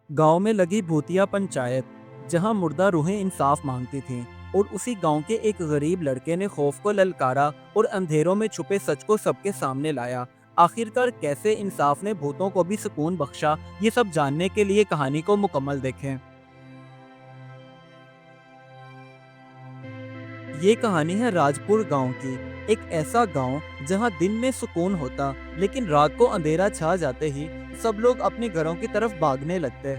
गांव में लगी भूतिया पंचायत, जहां मुर्दा रूहें इंसाफ मांगती थीं, और उसी गांव के एक गरीब लड़के ने खौफ को ललकारा और अंधेरों में छुपे सच को सबके सामने लाया। आखिरकार कैसे इंसाफ ने भूतों को भी सुकून बख्शा, ये सब जानने के लिए कहानी को मुकम्मल देखें। ये कहानी है राजपुर गांव की। एक ऐसा गांव जहां दिन में सुकून होता, लेकिन रात को अंधेरा छा जाते ही सब लोग अपने घरों की तरफ भागने लगते,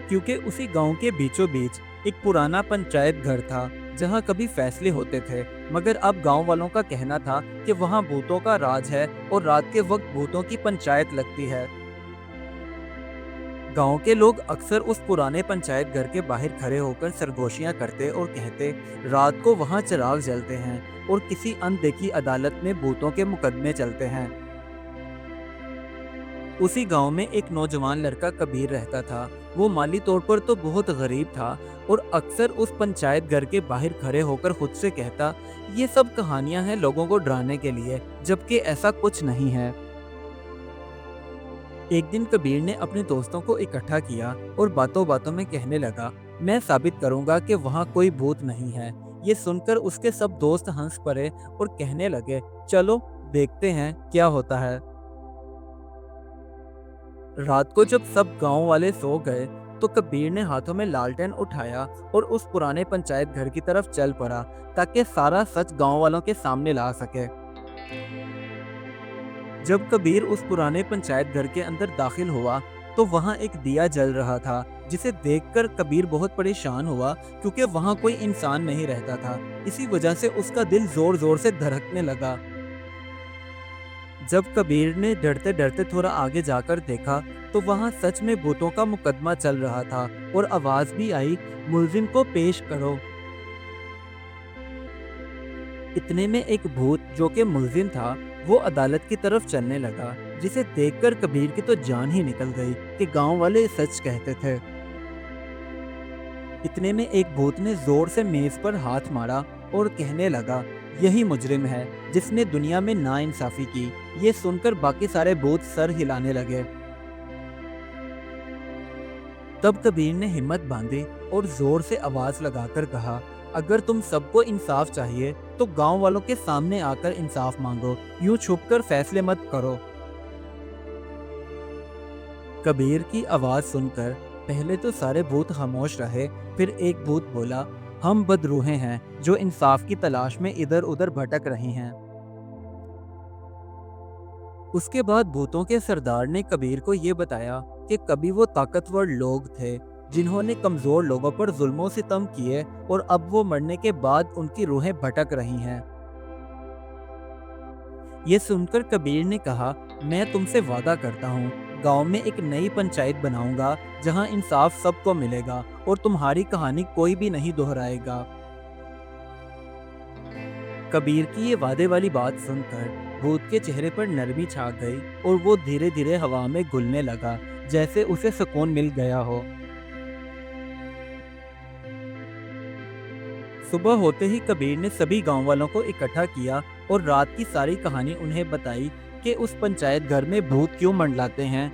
क्योंकि उसी गांव के बीचों बीच एक पुराना पंचायत घर था जहां कभी फैसले होते थे। मगर अब गांव वालों का कहना था कि वहां भूतों का राज है और रात के वक्त भूतों की पंचायत लगती है। गांव के लोग अक्सर उस पुराने पंचायत घर के बाहर खड़े होकर सरगोशियां करते और कहते, रात को वहां चिराग जलते हैं और किसी अनदेखी अदालत में भूतों के मुकदमे चलते हैं। उसी गांव में एक नौजवान लड़का कबीर रहता था। वो माली तौर पर तो बहुत गरीब था और अक्सर उस पंचायत घर के बाहर खड़े होकर खुद से कहता, ये सब कहानियां हैं लोगों को डराने के लिए, जबकि ऐसा कुछ नहीं है। एक दिन कबीर ने अपने दोस्तों को इकट्ठा किया और बातों बातों में कहने लगा, मैं साबित करूंगा कि वहाँ कोई भूत नहीं है। ये सुनकर उसके सब दोस्त हंस पड़े और कहने लगे, चलो देखते हैं क्या होता है। रात को जब सब गांव वाले सो गए, तो कबीर ने हाथों में लालटेन उठाया और उस पुराने पंचायत घर की तरफ चल पड़ा, ताकि सारा सच गांव वालों के सामने ला सके। जब कबीर उस पुराने पंचायत घर के अंदर दाखिल हुआ, तो वहां एक दिया जल रहा था, जिसे देखकर कबीर बहुत परेशान हुआ, क्योंकि वहां कोई इंसान नहीं रहता था। इसी वजह से उसका दिल जोर जोर से धड़कने लगा। जब कबीर ने डरते डरते थोड़ा आगे जाकर देखा, तो वहां सच में भूतों का मुकदमा चल रहा था और आवाज भी आई, मुलजिम को पेश करो। इतने में एक भूत जो कि मुलजिम था, वो अदालत की तरफ चलने लगा, जिसे देखकर कबीर की तो जान ही निकल गई कि गांव वाले सच कहते थे। इतने में एक भूत ने जोर से मेज पर हाथ मारा और कहने लगा, यही मुजरिम है जिसने दुनिया में नाइंसाफी की। ये सुनकर बाकी सारे भूत सर हिलाने लगे। तब कबीर ने हिम्मत बांधी और जोर से आवाज लगाकर कहा, अगर तुम सबको इंसाफ चाहिए तो गांव वालों के सामने आकर इंसाफ मांगो, यूं छुपकर फैसले मत करो। कबीर की आवाज सुनकर पहले तो सारे भूत खामोश रहे, फिर एक भूत बोला, हम बदरूहें हैं जो इंसाफ की तलाश में इधर उधर भटक रही हैं। उसके बाद भूतों के सरदार ने कबीर को ये बताया कि कभी वो ताकतवर लोग थे जिन्होंने कमजोर लोगों पर जुल्मों सितम किए, और अब वो मरने के बाद उनकी रूहें भटक रही हैं। ये सुनकर कबीर ने कहा, मैं तुमसे वादा करता हूँ, गांव में एक नई पंचायत बनाऊंगा जहां इंसाफ सबको मिलेगा और तुम्हारी कहानी कोई भी नहीं दोहराएगा। कबीर की ये वादे वाली बात सुनकर भूत के चेहरे पर नरमी छा गई और वो धीरे धीरे हवा में घुलने लगा, जैसे उसे सुकून मिल गया हो। सुबह होते ही कबीर ने सभी गांव वालों को इकट्ठा किया और रात की सारी कहानी उन्हें बताई कि उस पंचायत घर में भूत क्यों मंडलाते हैं।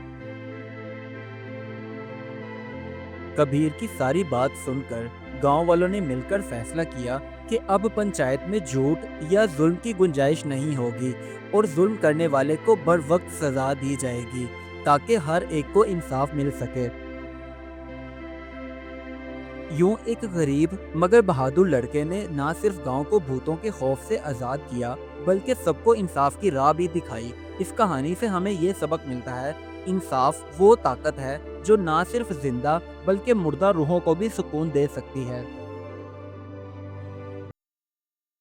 कबीर की सारी बात सुनकर गांव वालों ने मिलकर फैसला किया कि अब पंचायत में झूठ या जुल्म की गुंजाइश नहीं होगी और जुल्म करने वाले को बर वक्त सजा दी जाएगी, ताकि हर एक को इंसाफ मिल सके। यूं एक गरीब मगर बहादुर लड़के ने ना सिर्फ गांव को भूतों के खौफ से आज़ाद किया, बल्कि सबको इंसाफ की राह भी दिखाई। इस कहानी से हमें ये सबक मिलता है, इंसाफ वो ताकत है जो ना सिर्फ जिंदा बल्कि मुर्दा रूहों को भी सुकून दे सकती है।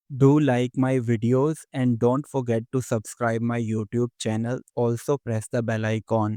Do like my videos and don't forget to subscribe my YouTube channel. Also press the bell icon.